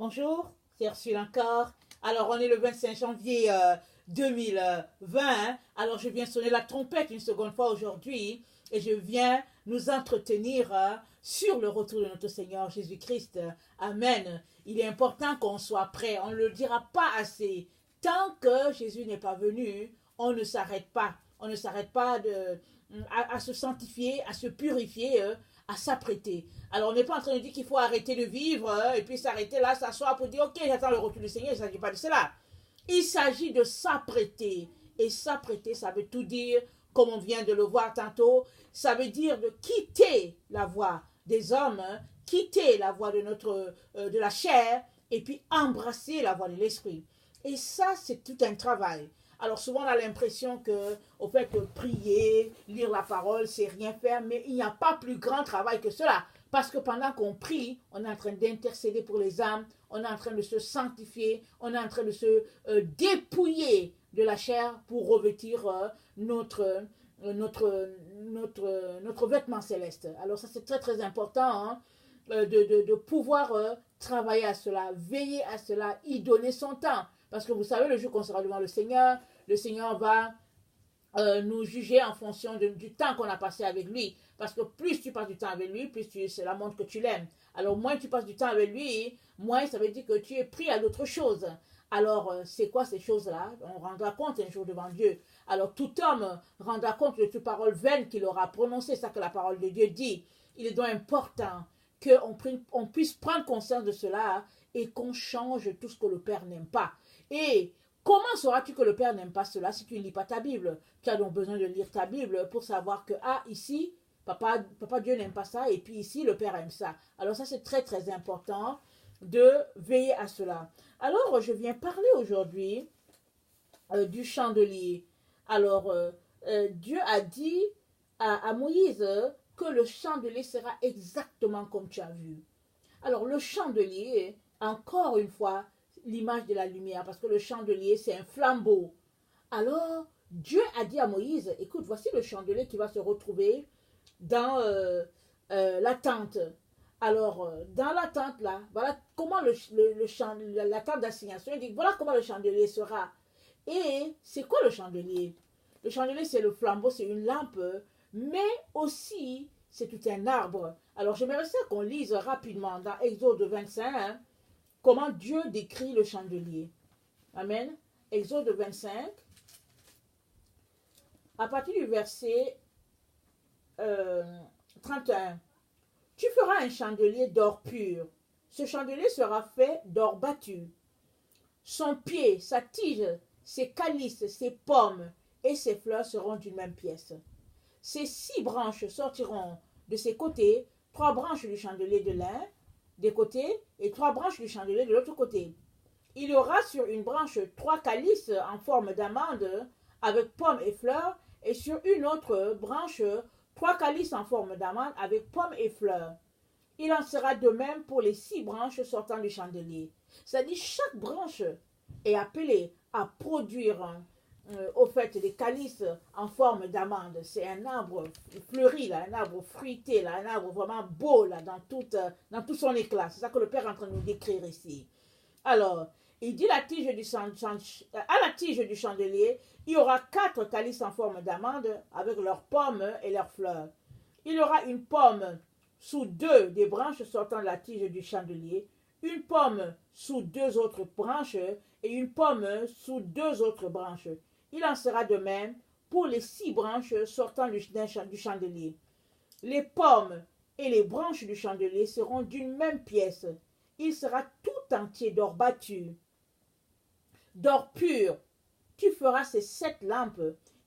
Bonjour, c'est Ursule encore. Alors, on est le 25 janvier 2020. Alors, je viens sonner la trompette une seconde fois aujourd'hui et je viens nous entretenir sur le retour de notre Seigneur Jésus-Christ. Amen. Il est important qu'on soit prêt. On ne le dira pas assez. Tant que Jésus n'est pas venu, on ne s'arrête pas. On ne s'arrête pas à se sanctifier, à se purifier, à s'apprêter. Alors, on n'est pas en train de dire qu'il faut arrêter de vivre et puis s'arrêter là, s'asseoir pour dire, ok, j'attends le retour du Seigneur. Il ne s'agit pas de cela. Il s'agit de s'apprêter. Et s'apprêter, ça veut tout dire, comme on vient de le voir tantôt, ça veut dire de quitter la voie des hommes, quitter la voie de la chair, et puis embrasser la voie de l'esprit. Et ça, c'est tout un travail. Alors souvent, on a l'impression que, au fait, prier, lire la parole, c'est rien faire, mais il n'y a pas plus grand travail que cela. Parce que pendant qu'on prie, on est en train d'intercéder pour les âmes, on est en train de se sanctifier, on est en train de se dépouiller de la chair pour revêtir notre vêtement céleste. Alors ça, c'est très très important de pouvoir travailler à cela, veiller à cela, y donner son temps. Parce que vous savez, le jour qu'on sera devant le Seigneur va nous juger en fonction du temps qu'on a passé avec lui. Parce que plus tu passes du temps avec lui, c'est la montre que tu l'aimes. Alors moins tu passes du temps avec lui, moins ça veut dire que tu es pris à d'autres choses. Alors c'est quoi ces choses-là? On rendra compte un jour devant Dieu. Alors tout homme rendra compte de toute parole vaine qu'il aura prononcée. C'est ça que la parole de Dieu dit. Il est donc important qu'on puisse prendre conscience de cela et qu'on change tout ce que le Père n'aime pas. Et comment sauras-tu que le Père n'aime pas cela si tu ne lis pas ta Bible? Tu as donc besoin de lire ta Bible pour savoir que, ici, Papa Dieu n'aime pas ça, et puis ici, le Père aime ça. Alors ça, c'est très, très important de veiller à cela. Alors, je viens parler aujourd'hui du chandelier. Alors, Dieu a dit à Moïse que le chandelier sera exactement comme tu as vu. Alors, le chandelier, encore une fois, l'image de la lumière, parce que le chandelier, c'est un flambeau. Alors, Dieu a dit à Moïse, écoute, voici le chandelier qui va se retrouver dans la tente. Alors, dans la tente, là, voilà comment la tente d'assignation, il dit, voilà comment le chandelier sera. Et c'est quoi le chandelier? Le chandelier, c'est le flambeau, c'est une lampe, mais aussi, c'est tout un arbre. Alors, j'aimerais ça qu'on lise rapidement dans Exode 25, comment Dieu décrit le chandelier. Amen. Exode 25, à partir du verset 31. Tu feras un chandelier d'or pur. Ce chandelier sera fait d'or battu. Son pied, sa tige, ses calices, ses pommes et ses fleurs seront d'une même pièce. Ses 6 branches sortiront de ses côtés, 3 branches du chandelier de l'un des côtés et 3 branches du chandelier de l'autre côté. Il y aura sur une branche 3 calices en forme d'amande avec pommes et fleurs, et sur une autre branche 3 calices en forme d'amande avec pommes et fleurs. Il en sera de même pour les 6 branches sortant du chandelier. C'est-à-dire chaque branche est appelée à produire au fait des calices en forme d'amande. C'est un arbre fleuri, là, un arbre fruité, là, un arbre vraiment beau là, dans tout son éclat. C'est ça que le Père est en train de nous décrire ici. Alors, il dit à la tige du chandelier, il y aura 4 calices en forme d'amande avec leurs pommes et leurs fleurs. Il y aura une pomme sous 2 des branches sortant de la tige du chandelier, une pomme sous 2 autres branches et une pomme sous 2 autres branches. Il en sera de même pour les 6 branches sortant du chandelier. Les pommes et les branches du chandelier seront d'une même pièce. Il sera tout entier d'or battu, d'or pur. Tu feras ces 7 lampes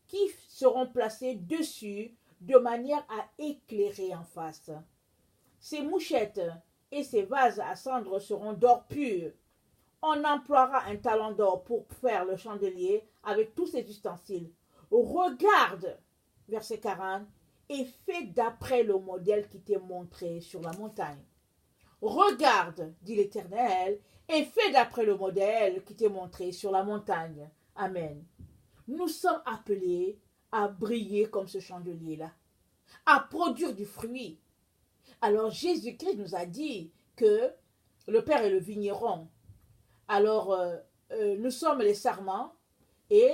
qui seront placées dessus de manière à éclairer en face. Ces mouchettes et ces vases à cendre seront d'or pur. On emploiera un talon d'or pour faire le chandelier avec tous ses ustensiles. Regarde, verset 40, et fais d'après le modèle qui t'est montré sur la montagne. Regarde, dit l'Éternel, et fais d'après le modèle qui t'est montré sur la montagne. Amen. Nous sommes appelés à briller comme ce chandelier-là, à produire du fruit. Alors Jésus-Christ nous a dit que le Père est le vigneron. Alors, nous sommes les sarments et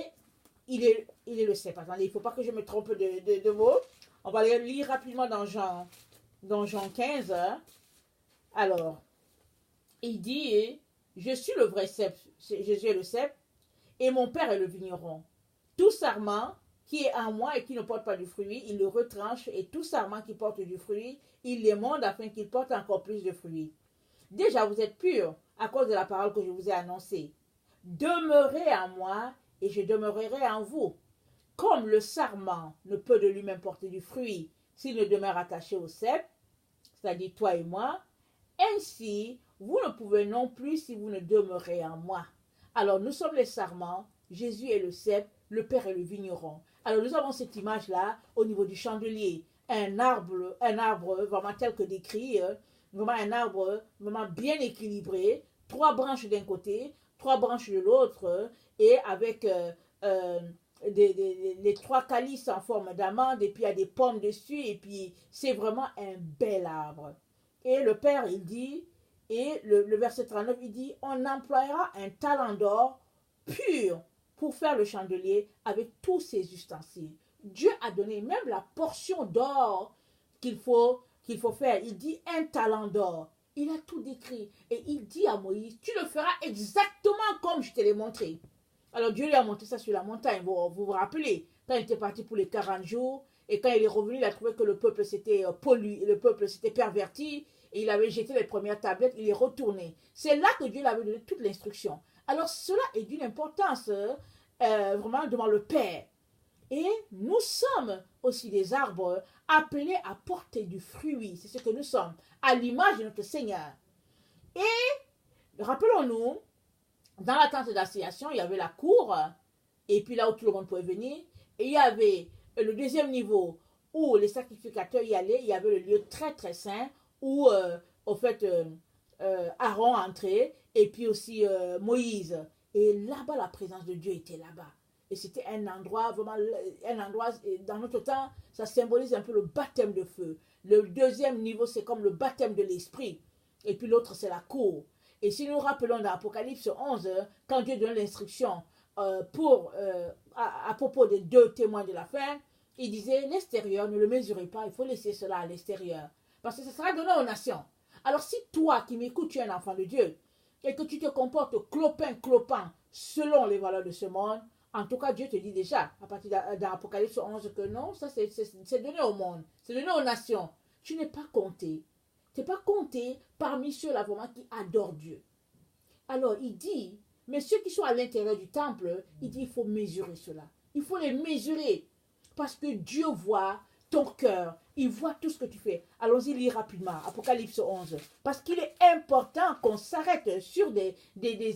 il est le cep. Attendez, il ne faut pas que je me trompe de mots. On va les lire rapidement dans Jean 15. Alors, il dit, je suis le vrai cep, Jésus est le cep, et mon Père est le vigneron. Tout sarment qui est en moi et qui ne porte pas du fruit, il le retranche, et tout sarment qui porte du fruit, il l'émonde afin qu'il porte encore plus de fruits. Déjà, vous êtes purs à cause de la parole que je vous ai annoncée. Demeurez en moi et je demeurerai en vous. Comme le sarment ne peut de lui-même porter du fruit s'il ne demeure attaché au cep, c'est-à-dire toi et moi, ainsi vous ne pouvez non plus si vous ne demeurez en moi. Alors nous sommes les sarments, Jésus est le cep, le Père est le vigneron. Alors nous avons cette image-là au niveau du chandelier, un arbre vraiment tel que décrit, vraiment un arbre vraiment bien équilibré, 3 branches d'un côté, 3 branches de l'autre, et avec les 3 calices en forme d'amande, et puis il y a des pommes dessus, et puis c'est vraiment un bel arbre. Et le Père, il dit, et le verset 39, il dit, on emploiera un talent d'or pur pour faire le chandelier avec tous ses ustensiles. Dieu a donné même la portion d'or qu'il faut faire. Il dit un talent d'or. Il a tout décrit. Et il dit à Moïse, tu le feras exactement comme je te l'ai montré. Alors Dieu lui a montré ça sur la montagne. Vous rappelez, quand il était parti pour les 40 jours, et quand il est revenu, il a trouvé que le peuple s'était pollué, le peuple s'était perverti, et il avait jeté les premières tablettes, il est retourné. C'est là que Dieu lui avait donné toute l'instruction. Alors cela est d'une importance vraiment devant le Père. Et nous sommes aussi des arbres appelés à porter du fruit. C'est ce que nous sommes, à l'image de notre Seigneur. Et rappelons-nous, dans la tente d'assignation, il y avait la cour, et puis là où tout le monde pouvait venir. Et il y avait le deuxième niveau où les sacrificateurs y allaient. Il y avait le lieu très très saint où, au fait, Aaron entrait, et puis aussi Moïse. Et là-bas, la présence de Dieu était là-bas. Et c'était un endroit, vraiment, un endroit, dans notre temps, ça symbolise un peu le baptême de feu. Le deuxième niveau, c'est comme le baptême de l'esprit. Et puis l'autre, c'est la cour. Et si nous rappelons dans Apocalypse 11, quand Dieu donne l'instruction à propos des 2 témoins de la fin, il disait, l'extérieur, ne le mesurez pas, il faut laisser cela à l'extérieur. Parce que ça sera donné aux nations. Alors si toi qui m'écoutes, tu es un enfant de Dieu, et que tu te comportes clopin, selon les valeurs de ce monde, en tout cas, Dieu te dit déjà, à partir d'Apocalypse 11, que non, ça c'est donné au monde, c'est donné aux nations. Tu n'es pas compté. Tu n'es pas compté parmi ceux-là vraiment qui adorent Dieu. Alors, il dit, mais ceux qui sont à l'intérieur du temple, il dit, il faut mesurer cela. Il faut les mesurer. Parce que Dieu voit ton cœur. Il voit tout ce que tu fais. Allons-y lire rapidement, Apocalypse 11. Parce qu'il est important qu'on s'arrête sur des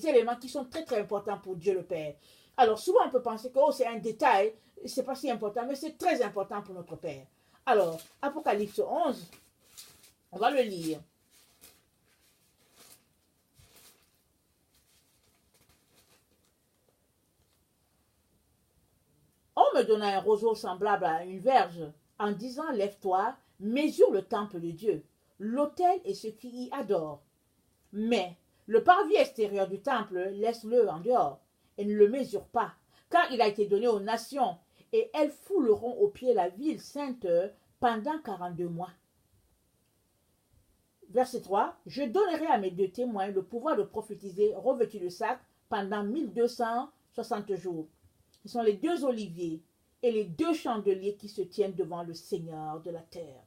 éléments qui sont très très importants pour Dieu le Père. Alors souvent on peut penser que c'est un détail, c'est pas si important, mais c'est très important pour notre Père. Alors, Apocalypse 11, on va le lire. On me donna un roseau semblable à une verge, en disant, lève-toi, mesure le temple de Dieu, l'autel et ceux qui y adorent. Mais le parvis extérieur du temple, laisse-le en dehors, et ne le mesure pas, car il a été donné aux nations, et elles fouleront au pied la ville sainte pendant 42 mois. Verset 3. Je donnerai à mes 2 témoins le pouvoir de prophétiser revêtus de sac pendant 1260 jours. Ce sont les 2 oliviers et les 2 chandeliers qui se tiennent devant le Seigneur de la terre.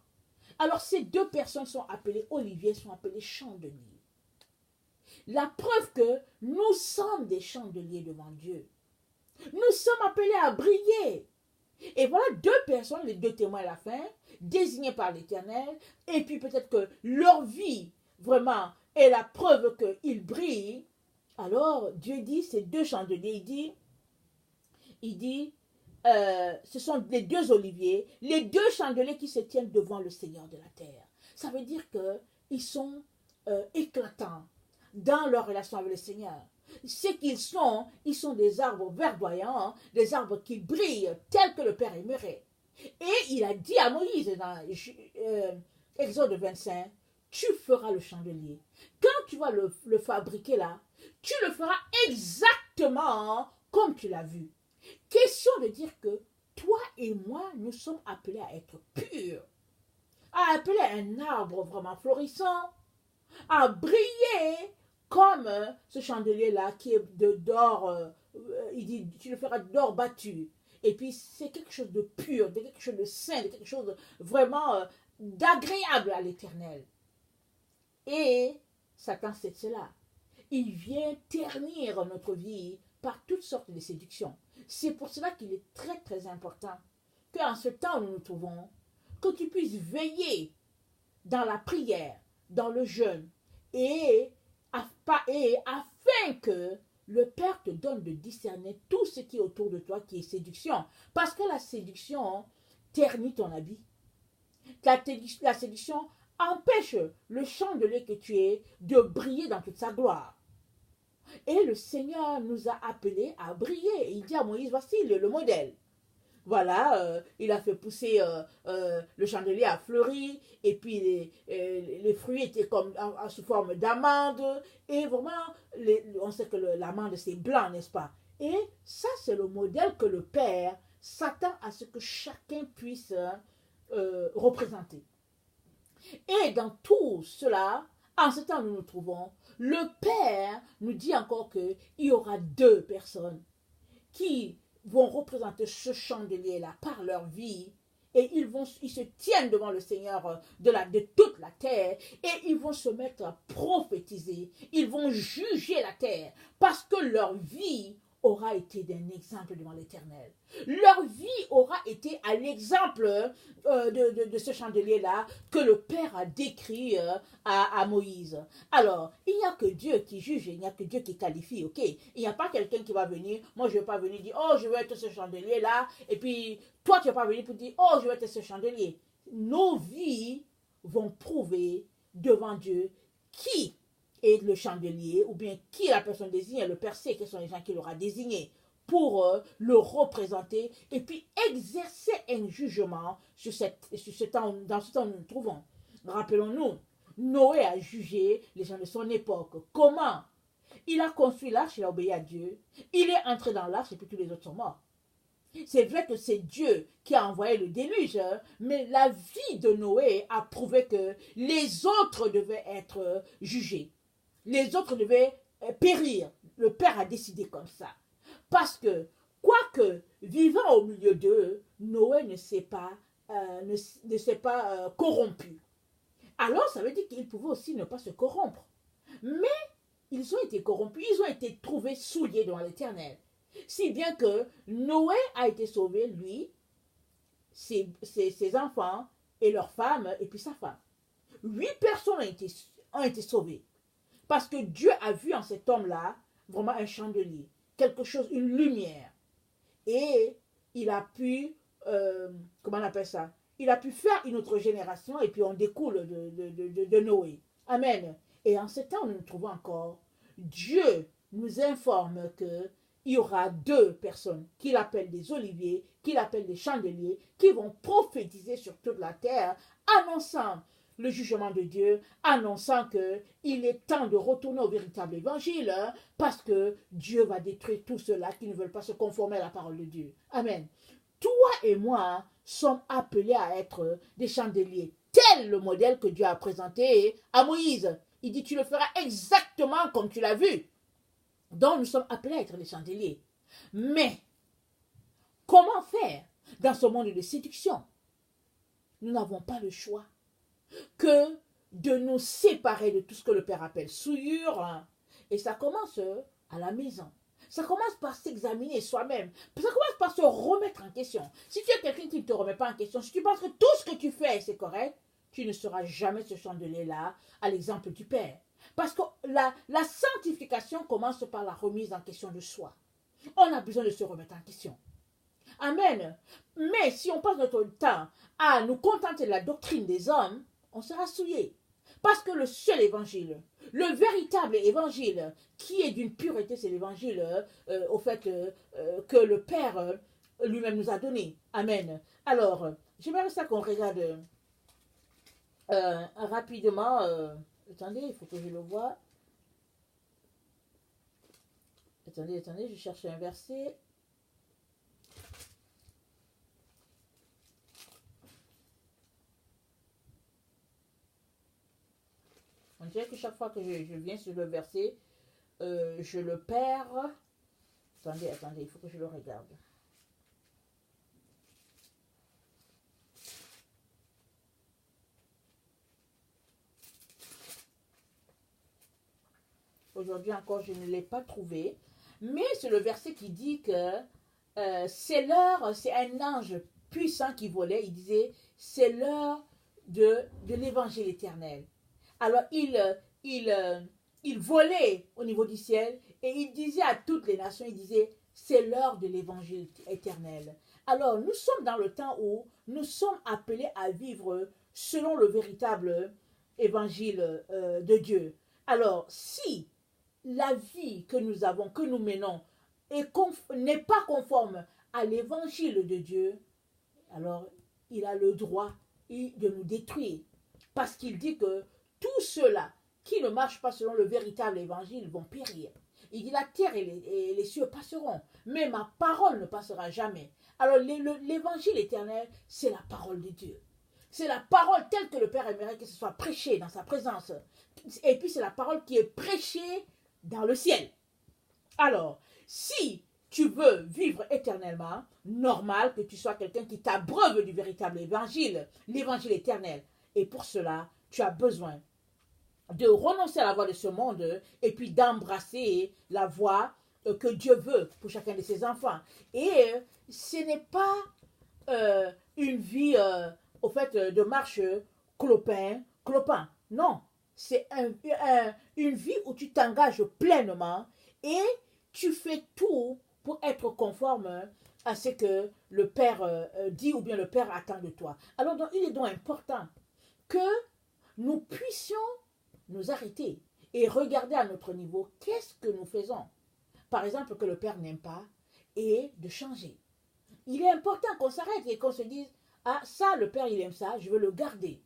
Alors ces 2 personnes sont appelées oliviers, sont appelées chandeliers. La preuve que nous sommes des chandeliers devant Dieu. Nous sommes appelés à briller. Et voilà 2 personnes, les 2 témoins à la fin, désignés par l'Éternel, et puis peut-être que leur vie, vraiment, est la preuve qu'ils brillent. Alors, Dieu dit, ces 2 chandeliers, il dit, ce sont les 2 oliviers, les 2 chandeliers qui se tiennent devant le Seigneur de la terre. Ça veut dire qu'ils sont éclatants dans leur relation avec le Seigneur. Ce qu'ils sont, ils sont des arbres verdoyants, des arbres qui brillent tels que le Père aimerait. Et il a dit à Moïse dans Exode 25, tu feras le chandelier. Quand tu vas le fabriquer là, tu le feras exactement comme tu l'as vu. Question de dire que toi et moi, nous sommes appelés à être purs, à appeler un arbre vraiment florissant, à briller comme ce chandelier-là qui est d'or, il dit, tu le feras d'or battu. Et puis c'est quelque chose de pur, de quelque chose de saint, de quelque chose de vraiment d'agréable à l'Éternel. Et Satan sait cela. Il vient ternir notre vie par toutes sortes de séductions. C'est pour cela qu'il est très très important qu'en ce temps où nous nous trouvons, que tu puisses veiller dans la prière, dans le jeûne, et afin que le Père te donne de discerner tout ce qui est autour de toi qui est séduction. Parce que la séduction ternit ton habit. La séduction empêche le chandelier que tu es de briller dans toute sa gloire. Et le Seigneur nous a appelés à briller. Il dit à Moïse, voici le modèle. Voilà, il a fait pousser le chandelier a fleuri, et puis les fruits étaient comme sous forme d'amande, et vraiment, on sait que l'amande c'est blanc, n'est-ce pas? Et ça, c'est le modèle que le Père s'attend à ce que chacun puisse représenter. Et dans tout cela, en ce temps où nous nous trouvons, le Père nous dit encore qu'il y aura deux personnes qui vont représenter ce chandelier-là par leur vie, et ils se tiennent devant le Seigneur de toute la terre, et ils vont se mettre à prophétiser, ils vont juger la terre, parce que leur vie aura été d'un exemple devant l'Éternel. Leur vie aura été à l'exemple de ce chandelier-là que le Père a décrit à Moïse. Alors, il n'y a que Dieu qui juge, il n'y a que Dieu qui qualifie, ok? Il n'y a pas quelqu'un qui va venir, moi je ne vais pas venir dire, oh je veux être ce chandelier-là, et puis toi tu ne vas pas venir pour dire, oh je veux être ce chandelier. Nos vies vont prouver devant Dieu qui est le chandelier, ou bien qui est la personne désignée, le Père sait quels sont les gens qu'il aura désignés pour le représenter et puis exercer un jugement sur ce temps, dans ce temps où nous nous trouvons. Rappelons-nous, Noé a jugé les gens de son époque. Comment? Il a construit l'arche, il a obéi à Dieu, il est entré dans l'arche et puis tous les autres sont morts. C'est vrai que c'est Dieu qui a envoyé le déluge, mais la vie de Noé a prouvé que les autres devaient être jugés. Les autres devaient périr. Le Père a décidé comme ça. Parce que, quoique vivant au milieu d'eux, Noé ne s'est pas corrompu. Alors, ça veut dire qu'ils pouvaient aussi ne pas se corrompre. Mais ils ont été corrompus, ils ont été trouvés souillés devant l'Éternel. Si bien que Noé a été sauvé, lui, ses enfants et leurs femmes, et puis sa femme. 8 personnes ont été sauvées. Parce que Dieu a vu en cet homme-là vraiment un chandelier, quelque chose, une lumière. Et il a pu, comment on appelle ça? Il a pu faire une autre génération et puis on découle de Noé. Amen. Et en ce temps où nous nous trouvons encore, Dieu nous informe qu'il y aura 2 personnes qu'il appelle des oliviers, qu'il appelle des chandeliers, qui vont prophétiser sur toute la terre, annonçant le jugement de Dieu, annonçant qu'il est temps de retourner au véritable évangile, parce que Dieu va détruire tous ceux-là qui ne veulent pas se conformer à la parole de Dieu. Amen. Toi et moi sommes appelés à être des chandeliers, tel le modèle que Dieu a présenté à Moïse. Il dit, tu le feras exactement comme tu l'as vu. Donc nous sommes appelés à être des chandeliers. Mais, comment faire dans ce monde de séduction? Nous n'avons pas le choix que de nous séparer de tout ce que le Père appelle souillure. Et ça commence à la maison. Ça commence par s'examiner soi-même. Ça commence par se remettre en question. Si tu es quelqu'un qui ne te remet pas en question, si tu penses que tout ce que tu fais, c'est correct, tu ne seras jamais ce chandelier-là à l'exemple du Père. Parce que la sanctification commence par la remise en question de soi. On a besoin de se remettre en question. Amen. Mais si on passe notre temps à nous contenter de la doctrine des hommes, on sera souillé. Parce que le seul évangile, le véritable évangile qui est d'une pureté, c'est l'évangile au fait que le Père lui-même nous a donné. Amen. Alors, j'aimerais ça qu'on regarde rapidement, attendez, il faut que je le voie. Attendez, je cherche un verset. On dirait que chaque fois que je viens sur le verset, je le perds. Attendez, il faut que je le regarde. Aujourd'hui encore, je ne l'ai pas trouvé. Mais c'est le verset qui dit que c'est l'heure, c'est un ange puissant qui volait. Il disait, c'est l'heure de l'évangile éternel. Alors il volait au niveau du ciel et il disait à toutes les nations, il disait, c'est l'heure de l'évangile éternel. Alors nous sommes dans le temps où nous sommes appelés à vivre selon le véritable évangile de Dieu. Alors si la vie que nous avons, que nous menons, n'est pas conforme à l'évangile de Dieu, alors il a le droit de nous détruire. Parce qu'il dit que tous ceux-là qui ne marchent pas selon le véritable évangile vont périr. Il dit la terre et les cieux passeront, mais ma parole ne passera jamais. Alors l'évangile éternel, c'est la parole de Dieu. C'est la parole telle que le Père aimerait que ce soit prêché dans sa présence. Et puis c'est la parole qui est prêchée dans le ciel. Alors, si tu veux vivre éternellement, normal que tu sois quelqu'un qui t'abreuve du véritable évangile, l'évangile éternel. Et pour cela, tu as besoin de renoncer à la voie de ce monde et puis d'embrasser la voie que Dieu veut pour chacun de ses enfants. Et ce n'est pas une vie, au fait, de marche clopin. Non, c'est une vie où tu t'engages pleinement et tu fais tout pour être conforme à ce que le Père dit ou bien le Père attend de toi. Alors donc, il est donc important que nous puissions nous arrêter et regarder à notre niveau qu'est-ce que nous faisons. Par exemple, que le Père n'aime pas et de changer. Il est important qu'on s'arrête et qu'on se dise, ah ça, le Père, il aime ça, je veux le garder.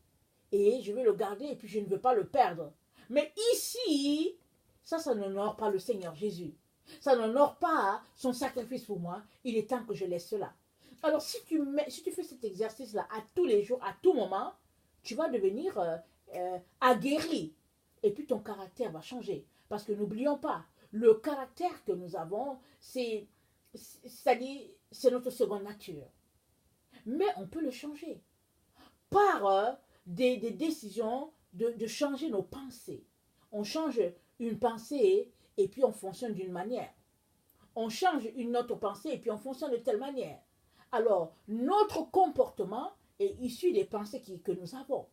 Et je veux le garder et puis je ne veux pas le perdre. Mais ici, ça n'honore pas le Seigneur Jésus. Ça n'honore pas son sacrifice pour moi. Il est temps que je laisse cela. Alors, si tu fais cet exercice-là à tous les jours, à tout moment, tu vas devenir aguerri. Et puis ton caractère va changer. Parce que n'oublions pas, le caractère que nous avons, c'est notre seconde nature. Mais on peut le changer par des décisions de changer nos pensées. On change une pensée et puis on fonctionne d'une manière. On change une autre pensée et puis on fonctionne de telle manière. Alors, notre comportement est issu des pensées que nous avons.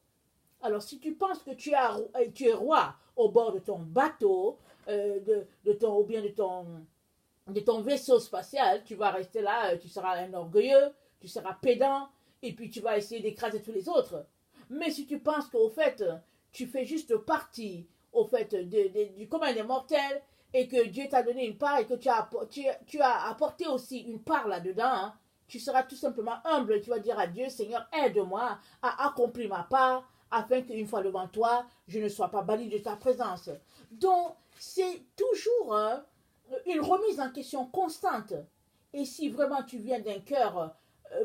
Alors, si tu penses que tu es roi au bord de ton bateau, ou bien de ton vaisseau spatial, tu vas rester là, tu seras un orgueilleux, tu seras pédant, et puis tu vas essayer d'écraser tous les autres. Mais si tu penses qu'au fait, tu fais juste partie, au fait, du commun des mortels, et que Dieu t'a donné une part, et que tu as apporté aussi une part là-dedans, hein, tu seras tout simplement humble, tu vas dire à Dieu, Seigneur, aide-moi à accomplir ma part, afin qu'une fois devant toi, je ne sois pas banni de ta présence. Donc, c'est toujours une remise en question constante. Et si vraiment tu viens d'un cœur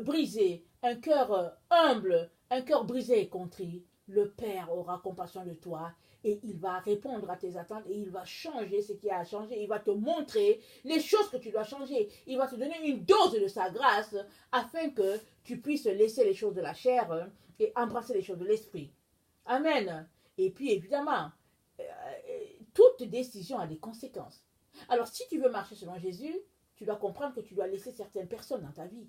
brisé, un cœur humble, un cœur brisé et contrit, le Père aura compassion de toi et il va répondre à tes attentes et il va changer ce qui a à changer. Il va te montrer les choses que tu dois changer. Il va te donner une dose de sa grâce afin que tu puisses laisser les choses de la chair et embrasser les choses de l'esprit. Amen. Et puis évidemment, toute décision a des conséquences. Alors si tu veux marcher selon Jésus, tu dois comprendre que tu dois laisser certaines personnes dans ta vie.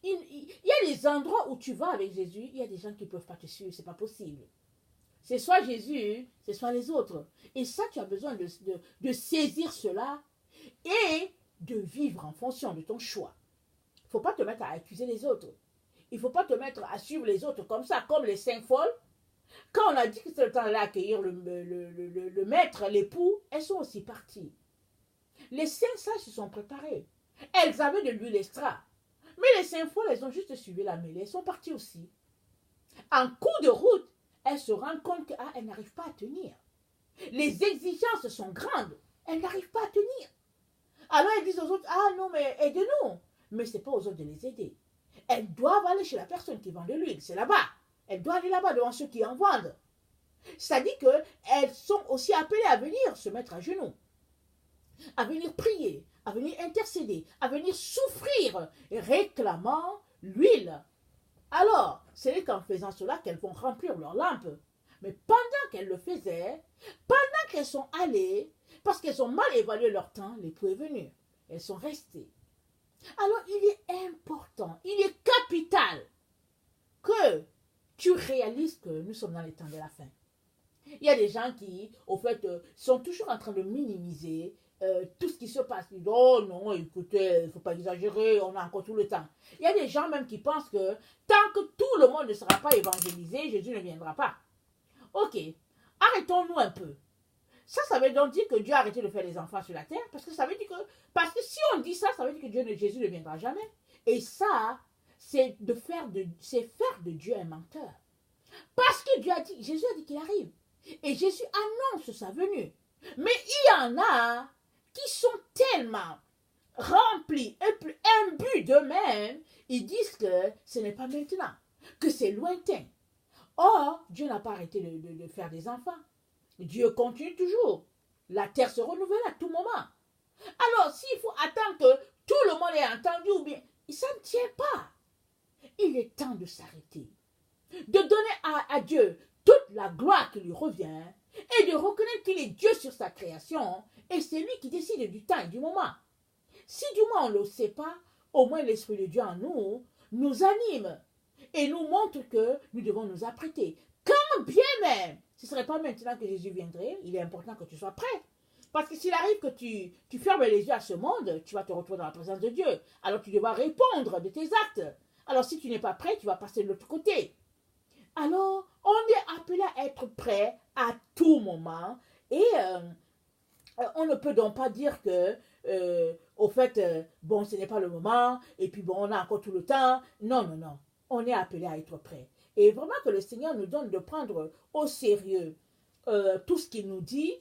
Il y a des endroits où tu vas avec Jésus, il y a des gens qui ne peuvent pas te suivre, c'est pas possible. C'est soit Jésus, c'est soit les autres. Et ça, tu as besoin de saisir cela et de vivre en fonction de ton choix. Il ne faut pas te mettre à accuser les autres. Il ne faut pas te mettre à suivre les autres comme ça, comme les 5 folles. Quand on a dit que c'était le temps d'aller accueillir le maître, l'époux, elles sont aussi parties. Les 5 sages se sont préparées. Elles avaient de l'huile extra. Mais les 5 folles, elles ont juste suivi la mêlée. Elles sont parties aussi. En cours de route, elle se rend compte qu'elle n'arrive pas à tenir. Les exigences sont grandes. Elle n'arrive pas à tenir. Alors elles disent aux autres, ah non, mais aidez-nous. Mais ce n'est pas aux autres de les aider. Elles doivent aller chez la personne qui vend de l'huile. C'est là-bas. Elles doivent aller là-bas devant ceux qui en vendent. C'est-à-dire qu'elles sont aussi appelées à venir se mettre à genoux, à venir prier, à venir intercéder, à venir souffrir, réclamant l'huile. Alors, c'est qu'en faisant cela qu'elles vont remplir leur lampe. Mais pendant qu'elles le faisaient, pendant qu'elles sont allées, parce qu'elles ont mal évalué leur temps, l'époux est venu. Elles sont restées. Alors, il est important, il est capital que tu réalises que nous sommes dans les temps de la fin. Il y a des gens qui, au fait, sont toujours en train de minimiser tout ce qui se passe. Ils disent, oh non, écoutez, il ne faut pas exagérer, on a encore tout le temps. Il y a des gens même qui pensent que tant que tout le monde ne sera pas évangélisé, Jésus ne viendra pas. Ok, arrêtons-nous un peu. Ça veut donc dire que Dieu a arrêté de faire des enfants sur la terre, parce que ça veut dire que, parce que si on dit ça, ça veut dire que Jésus ne viendra jamais. Et ça, c'est faire de Dieu un menteur. Parce que Jésus a dit qu'il arrive. Et Jésus annonce sa venue. Mais il y en a qui sont tellement remplis et imbus d'eux-mêmes, ils disent que ce n'est pas maintenant, que c'est lointain. Or, Dieu n'a pas arrêté de faire des enfants. Dieu continue toujours. La terre se renouvelle à tout moment. Alors, s'il faut attendre que tout le monde ait entendu ou bien, ça ne tient pas. Il est temps de s'arrêter, de donner à Dieu toute la gloire qui lui revient et de reconnaître qu'il est Dieu sur sa création et c'est lui qui décide du temps et du moment. Si du moins on ne le sait pas, au moins l'Esprit de Dieu en nous anime et nous montre que nous devons nous apprêter. Quand bien même, ce ne serait pas maintenant que Jésus viendrait, il est important que tu sois prêt. Parce que s'il arrive que tu fermes les yeux à ce monde, tu vas te retrouver dans la présence de Dieu. Alors tu devras répondre de tes actes. Alors si tu n'es pas prêt, tu vas passer de l'autre côté. Alors, on est appelé à être prêt à tout moment. Et on ne peut donc pas dire que, au fait, bon, ce n'est pas le moment, et puis bon, on a encore tout le temps. Non, non, non. On est appelé à être prêt. Et vraiment que le Seigneur nous donne de prendre au sérieux tout ce qu'il nous dit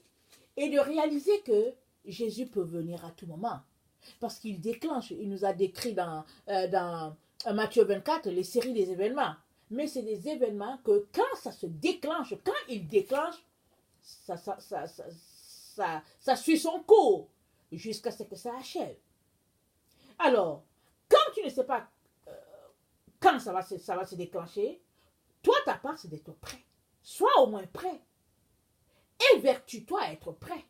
et de réaliser que Jésus peut venir à tout moment. Parce qu'il déclenche, il nous a décrit dans Matthieu 24 les séries des événements. Mais c'est des événements que quand ça se déclenche, quand il déclenche, ça suit son cours jusqu'à ce que ça achève. Alors, quand tu ne sais pas quand ça va se déclencher, toi, ta part, c'est d'être prêt. Sois au moins prêt. Évertue-toi à être prêt.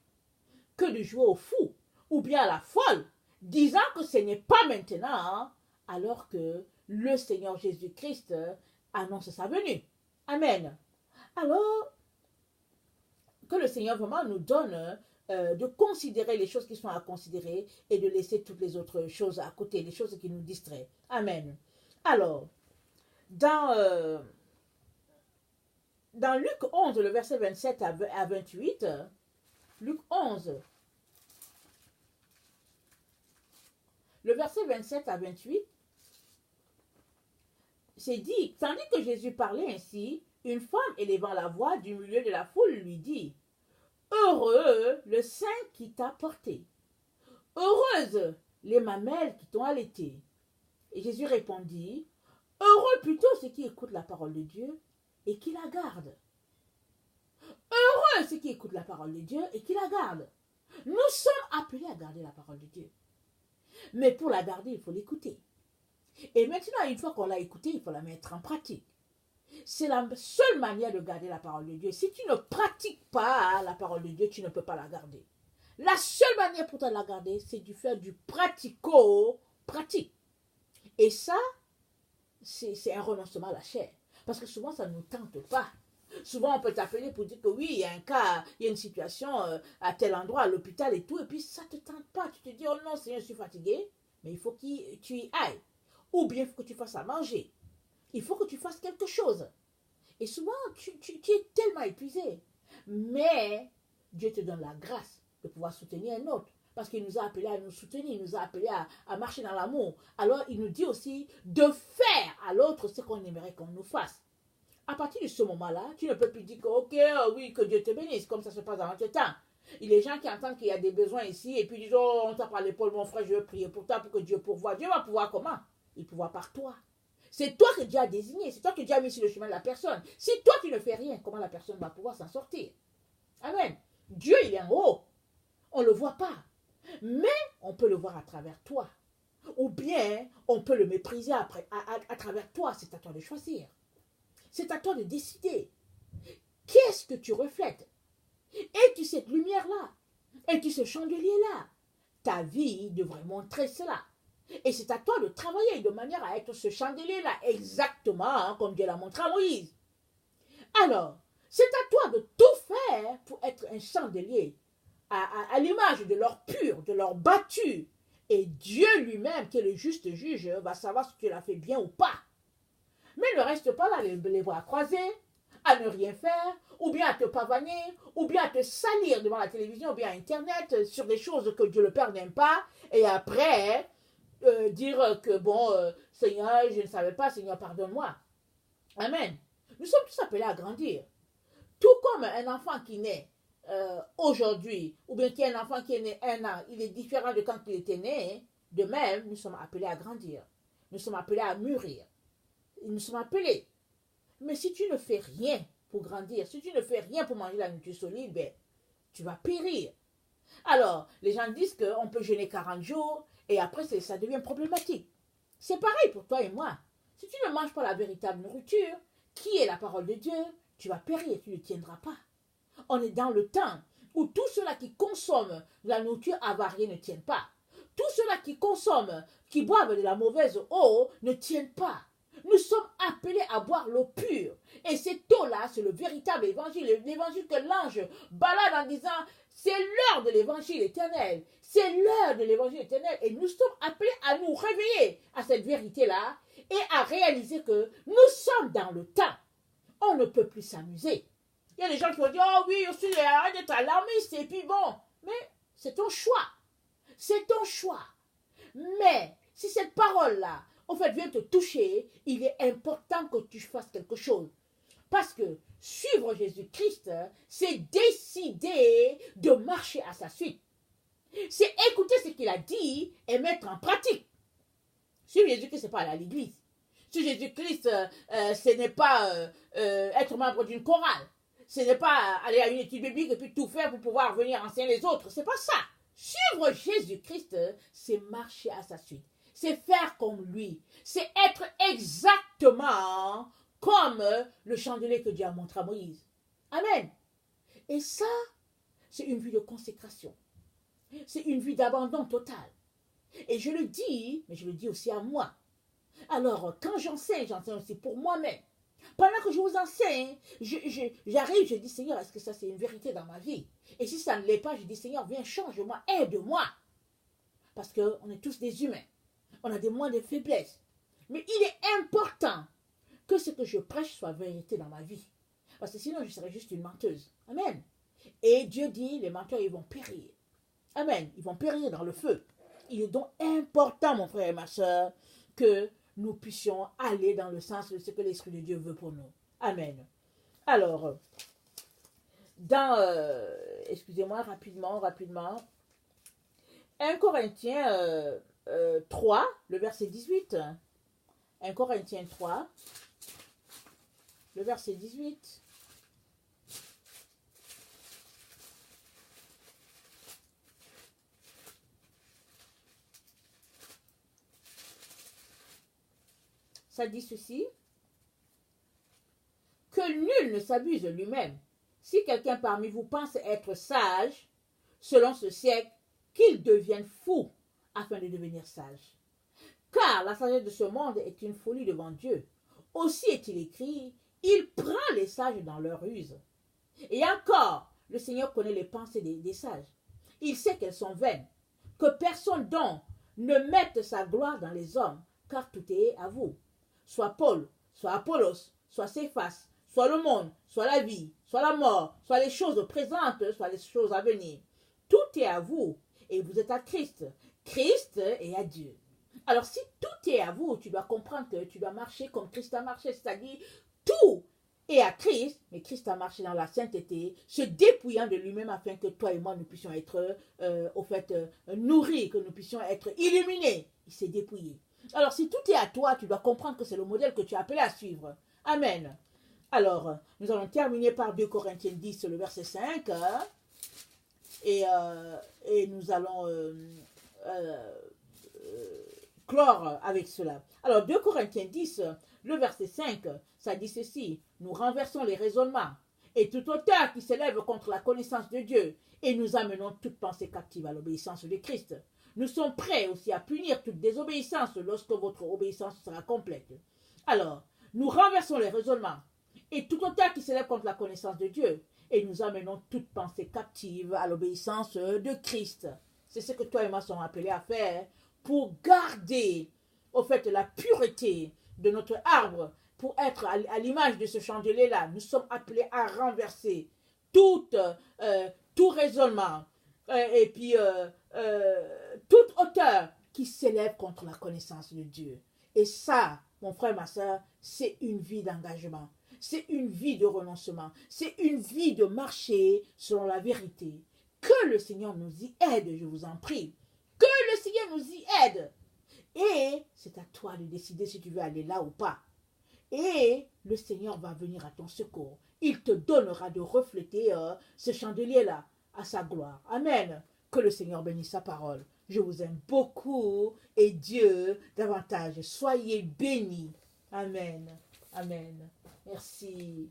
Que de jouer au fou ou bien à la folle, disant que ce n'est pas maintenant, hein, alors que le Seigneur Jésus-Christ annonce sa venue. Amen. Alors, que le Seigneur vraiment nous donne de considérer les choses qui sont à considérer et de laisser toutes les autres choses à côté, les choses qui nous distraient. Amen. Alors, dans Luc 11, le verset 27 à 28, Luc 11, le verset 27 à 28, c'est dit, tandis que Jésus parlait ainsi, une femme élevant la voix du milieu de la foule lui dit, « Heureux le sein qui t'a porté, heureuses les mamelles qui t'ont allaité. » Et Jésus répondit, « Heureux plutôt ceux qui écoutent la parole de Dieu et qui la gardent. Heureux ceux qui écoutent la parole de Dieu et qui la gardent. » Nous sommes appelés à garder la parole de Dieu. Mais pour la garder, il faut l'écouter. Et maintenant, une fois qu'on l'a écoutée, il faut la mettre en pratique. C'est la seule manière de garder la parole de Dieu. Si tu ne pratiques pas la parole de Dieu, tu ne peux pas la garder. La seule manière pour toi de la garder, c'est de faire du pratico-pratique. Et ça, c'est un renoncement à la chair. Parce que souvent, ça ne nous tente pas. Souvent, on peut t'appeler pour dire que oui, il y a un cas, il y a une situation à tel endroit, à l'hôpital et tout, et puis ça ne te tente pas. Tu te dis, oh non, Seigneur, je suis fatigué, mais il faut que tu y ailles. Ou bien il faut que tu fasses à manger. Il faut que tu fasses quelque chose. Et souvent, tu es tellement épuisé. Mais Dieu te donne la grâce de pouvoir soutenir un autre. Parce qu'il nous a appelés à nous soutenir, il nous a appelés à marcher dans l'amour. Alors, il nous dit aussi de faire à l'autre ce qu'on aimerait qu'on nous fasse. À partir de ce moment-là, tu ne peux plus dire que, ok, oui, que Dieu te bénisse, comme ça se passe dans notre temps. Il y a des gens qui entendent qu'il y a des besoins ici et puis disent, oh, on t'a par l'épaule, mon frère, je veux prier pour toi, pour que Dieu pourvoie. Dieu va pouvoir comment? Il pourvoit par toi. C'est toi que Dieu a désigné, c'est toi que Dieu a mis sur le chemin de la personne. Si toi, tu ne fais rien, comment la personne va pouvoir s'en sortir? Amen. Dieu, il est en haut. On ne le voit pas. Mais on peut le voir à travers toi. Ou bien, on peut le mépriser à travers toi. C'est à toi de choisir. C'est à toi de décider. Qu'est-ce que tu reflètes? Es-tu cette lumière-là? Es-tu ce chandelier-là? Ta vie devrait montrer cela. Et c'est à toi de travailler de manière à être ce chandelier-là, exactement comme Dieu l'a montré à Moïse. Alors, c'est à toi de tout faire pour être un chandelier à l'image de l'or pur, de l'or battu. Et Dieu lui-même, qui est le juste juge, va savoir si tu l'as fait bien ou pas. Mais ne reste pas là les bras croisés, à ne rien faire, ou bien à te pavaner, ou bien à te salir devant la télévision, ou bien à Internet, sur des choses que Dieu le Père n'aime pas, et après dire que bon, Seigneur, je ne savais pas, Seigneur, pardonne-moi. Amen. Nous sommes tous appelés à grandir. Tout comme un enfant qui naît aujourd'hui, ou bien qui est un enfant qui est né 1 an, il est différent de quand il était né, de même, nous sommes appelés à grandir. Nous sommes appelés à mûrir. Nous sommes appelés. Mais si tu ne fais rien pour grandir, si tu ne fais rien pour manger la nourriture solide, ben, tu vas périr. Alors, les gens disent qu'on peut jeûner 40 jours et après, ça devient problématique. C'est pareil pour toi et moi. Si tu ne manges pas la véritable nourriture, qui est la parole de Dieu, tu vas périr, tu ne tiendras pas. On est dans le temps où tous ceux-là qui consomment de la nourriture avariée ne tiennent pas. Tous ceux-là qui consomment, qui boivent de la mauvaise eau ne tiennent pas. Nous sommes appelés à boire l'eau pure. Et cette eau-là, c'est le véritable évangile. L'évangile que l'ange balade en disant, c'est l'heure de l'évangile éternel. C'est l'heure de l'évangile éternel. Et nous sommes appelés à nous réveiller à cette vérité-là et à réaliser que nous sommes dans le temps. On ne peut plus s'amuser. Il y a des gens qui vont dire, oh oui, je suis arrête d'être alarmiste, et puis bon. Mais c'est ton choix. C'est ton choix. Mais si cette parole-là, en fait, vient te toucher, il est important que tu fasses quelque chose. Parce que suivre Jésus-Christ, c'est décider de marcher à sa suite. C'est écouter ce qu'il a dit et mettre en pratique. Suivre Jésus-Christ, ce n'est pas aller à l'église. Suivre Jésus-Christ, ce n'est pas être membre d'une chorale. Ce n'est pas aller à une étude biblique et puis tout faire pour pouvoir venir enseigner les autres. Ce n'est pas ça. Suivre Jésus-Christ, c'est marcher à sa suite. C'est faire comme lui. C'est être exactement comme le chandelier que Dieu a montré à Moïse. Amen. Et ça, c'est une vie de consécration. C'est une vie d'abandon total. Et je le dis, mais je le dis aussi à moi. Alors, quand j'enseigne aussi pour moi-même. Pendant que je vous enseigne, j'arrive, je dis, Seigneur, est-ce que ça c'est une vérité dans ma vie? Et si ça ne l'est pas, je dis, Seigneur, viens, change-moi, aide-moi. Parce qu'on est tous des humains. On a des moments de faiblesse. Mais il est important que ce que je prêche soit vérité dans ma vie. Parce que sinon, je serais juste une menteuse. Amen. Et Dieu dit, les menteurs, ils vont périr. Amen. Ils vont périr dans le feu. Il est donc important, mon frère et ma soeur, que nous puissions aller dans le sens de ce que l'Esprit de Dieu veut pour nous. Amen. Alors, dans, excusez-moi, rapidement, 1 Corinthiens 3, le verset 18. 1 Corinthiens 3, le verset 18. Ça dit ceci, que nul ne s'abuse lui-même. Si quelqu'un parmi vous pense être sage, selon ce siècle, qu'il devienne fou afin de devenir sage. Car la sagesse de ce monde est une folie devant Dieu. Aussi est-il écrit, il prend les sages dans leur ruse. Et encore, le Seigneur connaît les pensées des sages. Il sait qu'elles sont vaines. Que personne donc ne mette sa gloire dans les hommes, car tout est à vous. Soit Paul, soit Apollos, soit Céphas, soit le monde, soit la vie, soit la mort, soit les choses présentes, soit les choses à venir. Tout est à vous et vous êtes à Christ. Christ est à Dieu. Alors si tout est à vous, tu dois comprendre que tu dois marcher comme Christ a marché, c'est-à-dire tout et à Christ, mais Christ a marché dans la sainteté, se dépouillant de lui-même afin que toi et moi nous puissions être nourris, que nous puissions être illuminés. Il s'est dépouillé. Alors si tout est à toi, tu dois comprendre que c'est le modèle que tu es appelé à suivre. Amen. Alors, nous allons terminer par 2 Corinthiens 10, le verset 5, et nous allons clore avec cela. Alors, 2 Corinthiens 10, le verset 5, ça dit ceci: nous renversons les raisonnements et toute hauteur qui s'élève contre la connaissance de Dieu, et nous amenons toute pensée captive à l'obéissance de Christ. Nous sommes prêts aussi à punir toute désobéissance lorsque votre obéissance sera complète. Alors, nous renversons les raisonnements et toute hauteur qui s'élève contre la connaissance de Dieu, et nous amenons toute pensée captive à l'obéissance de Christ. C'est ce que toi et moi sommes appelés à faire pour garder, au fait, la pureté de notre arbre, pour être à l'image de ce chandelier-là. Nous sommes appelés à renverser tout raisonnement et puis toute hauteur qui s'élève contre la connaissance de Dieu. Et ça, mon frère, ma soeur, c'est une vie d'engagement. C'est une vie de renoncement. C'est une vie de marcher selon la vérité. Que le Seigneur nous y aide, je vous en prie. Que le Seigneur nous y aide. Et c'est à toi de décider si tu veux aller là ou pas. Et le Seigneur va venir à ton secours. Il te donnera de refléter ce chandelier-là à sa gloire. Amen. Que le Seigneur bénisse sa parole. Je vous aime beaucoup et Dieu davantage. Soyez bénis. Amen. Amen. Merci.